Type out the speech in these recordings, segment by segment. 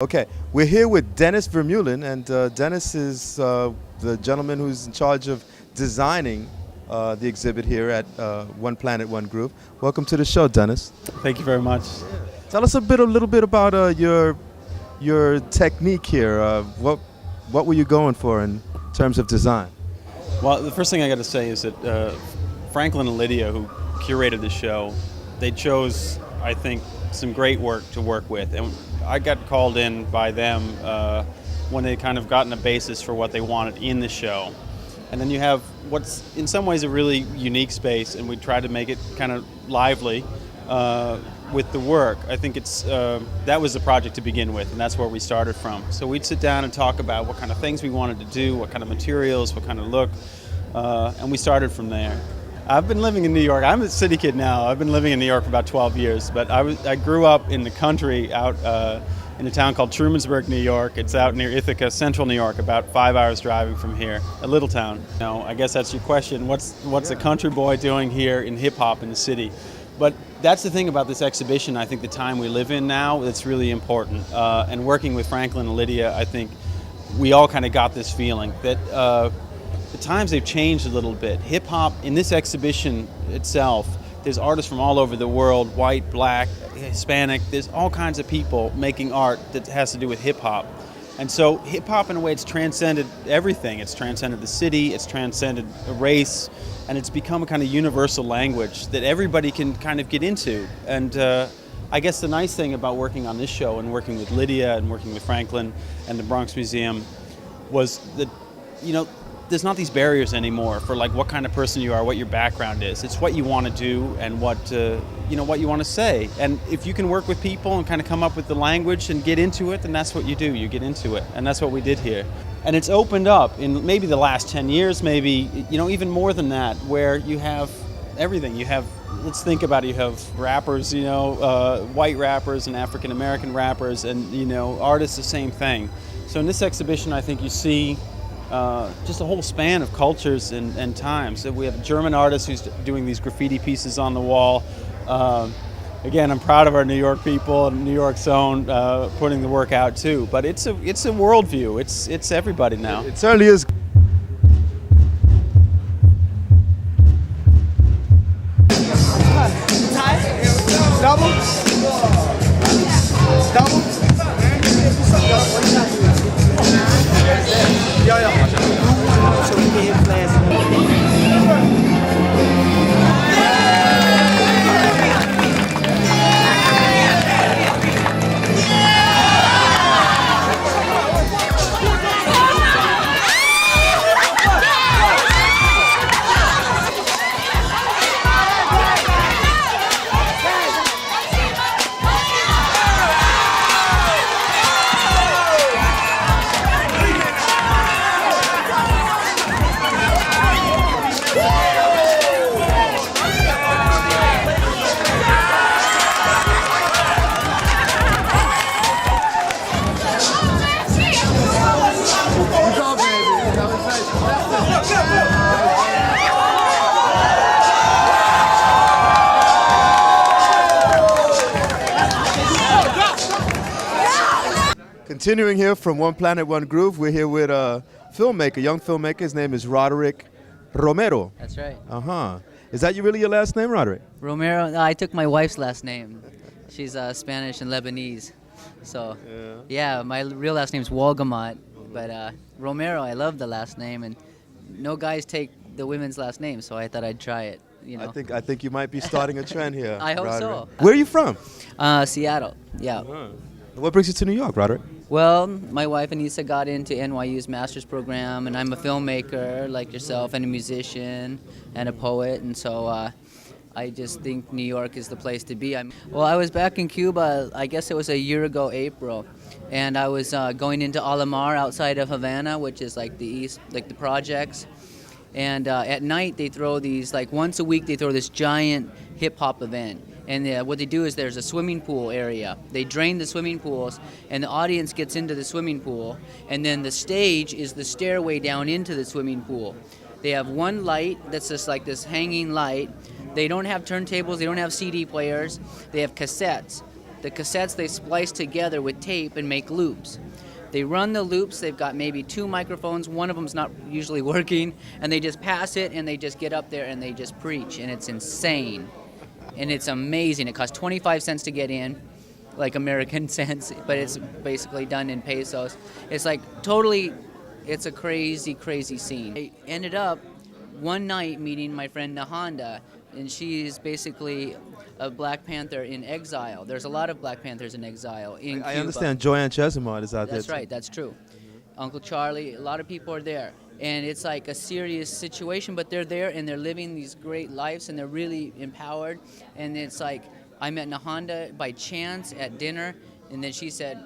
Okay, we're here with Dennis Vermeulen, and Dennis is the gentleman who's in charge of designing the exhibit here at One Planet, One Groove. Welcome to the show, Dennis. Thank you very much. Tell us a little bit about your technique here. What were you going for in terms of design? Well, the first thing I got to say is that Franklin and Lydia, who curated the show, they chose, I think, some great work to work with. And I got called in by them when they kind of gotten a basis for what they wanted in the show. And then you have what's in some ways a really unique space, and we try to make it kind of lively with the work. I think that was the project to begin with, and that's where we started from. So we'd sit down and talk about what kind of things we wanted to do, what kind of materials, what kind of look, and we started from there. I've been living in New York. I'm a city kid now. I've been living in New York for about 12 years, but I grew up in the country out in a town called Trumansburg, New York. It's out near Ithaca, central New York, about 5 hours driving from here, a little town. Now, I guess that's your question. What's a country boy doing here in hip-hop in the city? But that's the thing about this exhibition. I think the time we live in now, that's really important. And working with Franklin and Lydia, I think we all kind of got this feeling that the times they've changed a little bit. Hip-hop, in this exhibition itself, there's artists from all over the world, white, black, Hispanic, there's all kinds of people making art that has to do with hip-hop. And so hip-hop, in a way, it's transcended everything. It's transcended the city, it's transcended a race, and it's become a kind of universal language that everybody can kind of get into. And I guess the nice thing about working on this show and working with Lydia and working with Franklin and the Bronx Museum was that, there's not these barriers anymore for like what kind of person you are, what your background is. It's what you want to do and what you want to say. And if you can work with people and kind of come up with the language and get into it, then that's what you do. You get into it, and that's what we did here. And it's opened up in maybe the last 10 years, maybe even more than that, where you have everything. You have, let's think about it. You have rappers, white rappers and African American rappers, and artists, the same thing. So in this exhibition, I think you see just a whole span of cultures and times. So we have a German artist who's doing these graffiti pieces on the wall. Again, I'm proud of our New York people and New York Zone putting the work out too. But it's a worldview. It's everybody now. It certainly is. Double. So we can hit class. Continuing here from One Planet, One Groove, we're here with a filmmaker, young filmmaker. His name is Roderick Romero. That's right. Is that really your last name, Roderick? Romero, no, I took my wife's last name. She's Spanish and Lebanese. So, yeah, my real last name's Walgamot. But Romero, I love the last name. And no guys take the women's last name, so I thought I'd try it. I think you might be starting a trend here. I hope Roderick. so. Where are you from? Seattle, yeah. What brings you to New York, Roderick? Well, my wife Anissa got into NYU's master's program, and I'm a filmmaker like yourself, and a musician, and a poet, and so I just think New York is the place to be. Well, I was back in Cuba, I guess it was a year ago, April, and I was going into Alamar outside of Havana, which is like the east, like the projects, and at night they throw these, like once a week they throw this giant hip-hop event. And what they do is there's a swimming pool area. They drain the swimming pools, and the audience gets into the swimming pool, and then the stage is the stairway down into the swimming pool. They have one light that's just like this hanging light. They don't have turntables. They don't have CD players. They have cassettes. The cassettes they splice together with tape and make loops. They run the loops, they've got maybe 2 microphones, one of them's not usually working, and they just pass it and they just get up there and they just preach, and it's insane. And it's amazing. It costs 25 cents to get in, like American cents, but it's basically done in pesos. It's like totally, it's a crazy, crazy scene. I ended up one night meeting my friend Nahanda, and she's basically a Black Panther in exile. There's a lot of Black Panthers in exile in I Cuba. understand Joanne Chesimard is out there. That's too. right, that's true. Uncle Charlie, a lot of people are there. And it's like a serious situation, but they're there and they're living these great lives and they're really empowered. And it's like, I met Nahanda by chance at dinner, and then she said,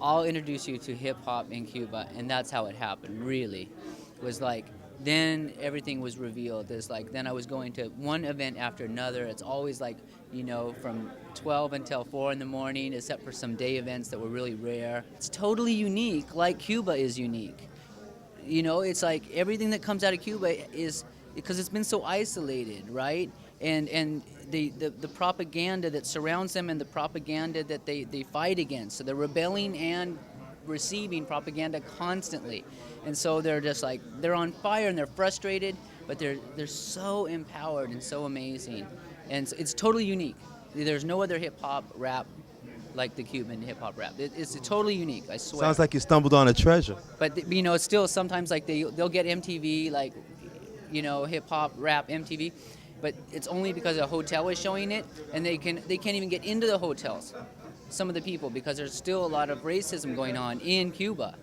I'll introduce you to hip hop in Cuba. And that's how it happened, really. It was like, then everything was revealed. It's like, then I was going to one event after another. It's always like, you know, from 12 until 4 in the morning, except for some day events that were really rare. It's totally unique, like Cuba is unique. You know, it's like everything that comes out of Cuba is, because it's been so isolated, right? And the propaganda that surrounds them and the propaganda that they fight against. So they're rebelling and receiving propaganda constantly. And so they're just like, they're on fire and they're frustrated, but they're so empowered and so amazing. And it's totally unique. There's no other hip-hop rap like the Cuban hip-hop rap. It's totally unique, I swear. Sounds like you stumbled on a treasure. But, you know, it's still sometimes like they'll get MTV, like, you know, hip-hop rap MTV, but it's only because a hotel is showing it, and they can't even get into the hotels, some of the people, because there's still a lot of racism going on in Cuba.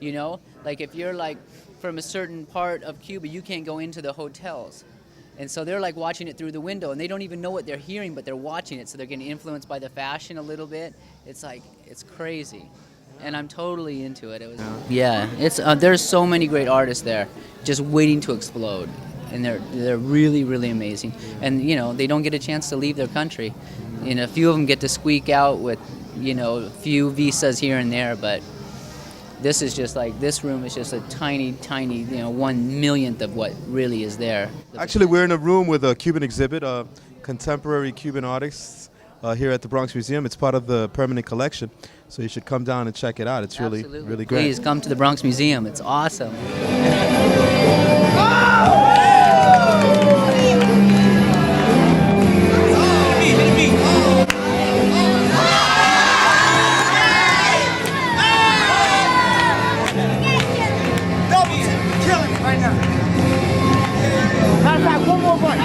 You know, like if you're like from a certain part of Cuba, you can't go into the hotels. And so they're like watching it through the window, and they don't even know what they're hearing, but they're watching it, so they're getting influenced by the fashion a little bit. It's like, it's crazy. And I'm totally into it. It's there's so many great artists there just waiting to explode. And they're really, really amazing. And, you know, they don't get a chance to leave their country. You know, a few of them get to squeak out with, you know, a few visas here and there, but this is just like, this room is just a tiny, tiny, you know, 1/1,000,000th of what really is there. Actually, we're in a room with a Cuban exhibit, contemporary Cuban artists here at the Bronx Museum. It's part of the permanent collection, so you should come down and check it out. It's really, Absolutely. really great. Please come to the Bronx Museum. It's awesome. Right now. Matter of fact, one more run.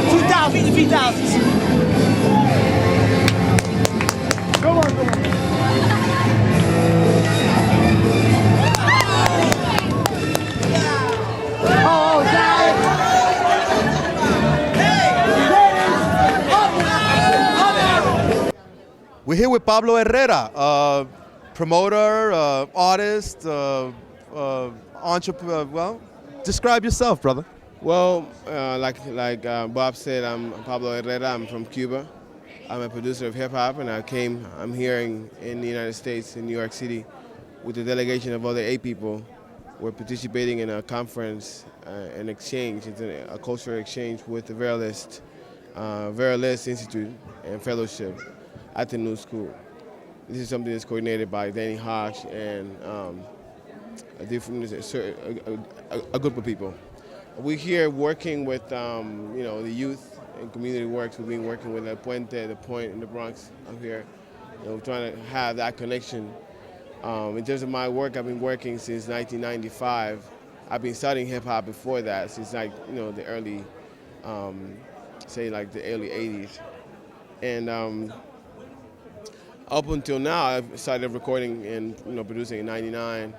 2,000, 3,000. Come on, come on. Oh, We're here with Pablo Herrera, promoter, artist, entrepreneur. Well, describe yourself, brother. Well, like Bob said, I'm Pablo Herrera. I'm from Cuba. I'm a producer of hip hop, and I'm here in the United States, in New York City, with a delegation of other 8 people. We're participating in a conference, an exchange, it's a cultural exchange with the Veralist Institute and Fellowship at the New School. This is something that's coordinated by Danny Hodge and a group of people. We're here working with you know, the youth and community works. We've been working with El Puente, the Point in the Bronx up here. You know, trying to have that connection. In terms of my work, I've been working since 1995. I've been studying hip hop before that, since like, you know, the early, say like the early 80s. And up until now, I've started recording and, you know, producing in '99.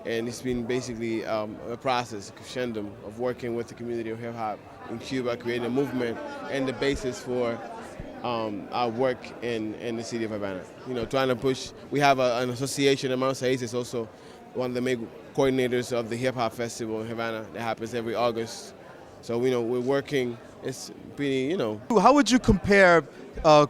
And it's been basically a process, a crescendo of working with the community of hip hop in Cuba, creating a movement and the basis for our work in the city of Havana. You know, trying to push. We have an association. Hermanos Saiz is also one of the main coordinators of the hip hop festival in Havana that happens every August. So, you know, we're working. It's pretty, you know. How would you compare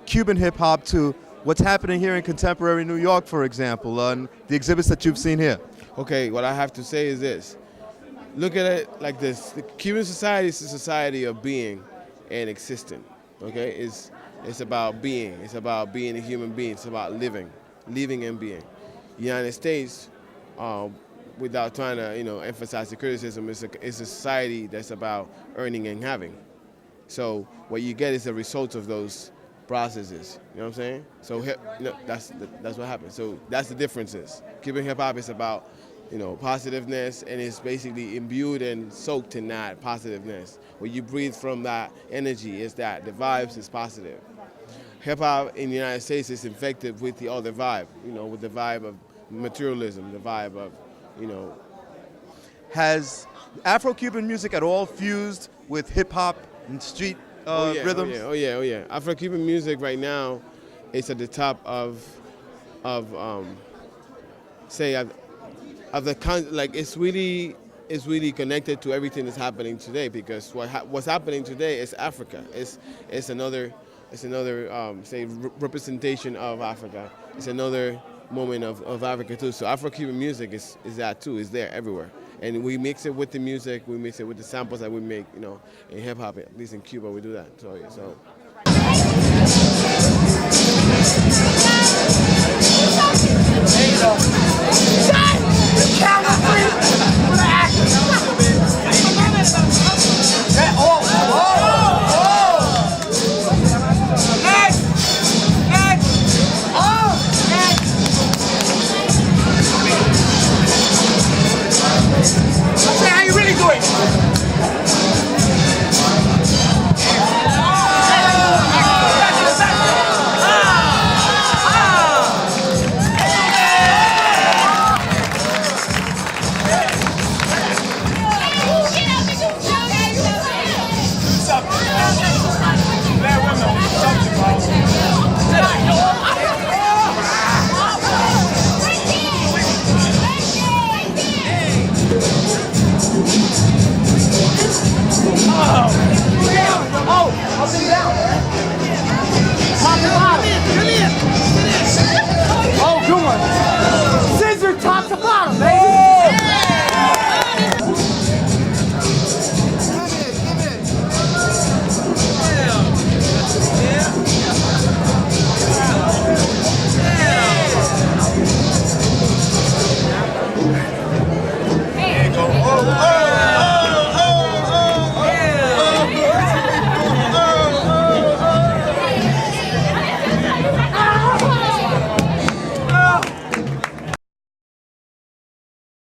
Cuban hip hop to what's happening here in contemporary New York, for example, and the exhibits that you've seen here? Okay, what I have to say is this. Look at it like this. The Cuban society is a society of being and existing. Okay, It's about being. It's about being a human being. It's about living and being. United States, without trying to emphasize the criticism, is a society that's about earning and having. So what you get is the result of those processes. You know what I'm saying? So that's what happens. So that's the differences. Cuban hip hop is about positiveness, and it's basically imbued and soaked in that positiveness. When you breathe from that energy, is that the vibes is positive. Hip hop in the United States is infected with the other vibe, with the vibe of materialism, the vibe of, Has Afro-Cuban music at all fused with hip-hop and street rhythms? Oh yeah. Afro-Cuban music right now is at the top of it's really connected to everything that's happening today, because what's happening today is Africa. It's another representation of Africa. It's another moment of Africa too. So Afro-Cuban music is that too. It's there everywhere. And we mix it with the music, we mix it with the samples that we make, in hip hop, at least in Cuba we do that. So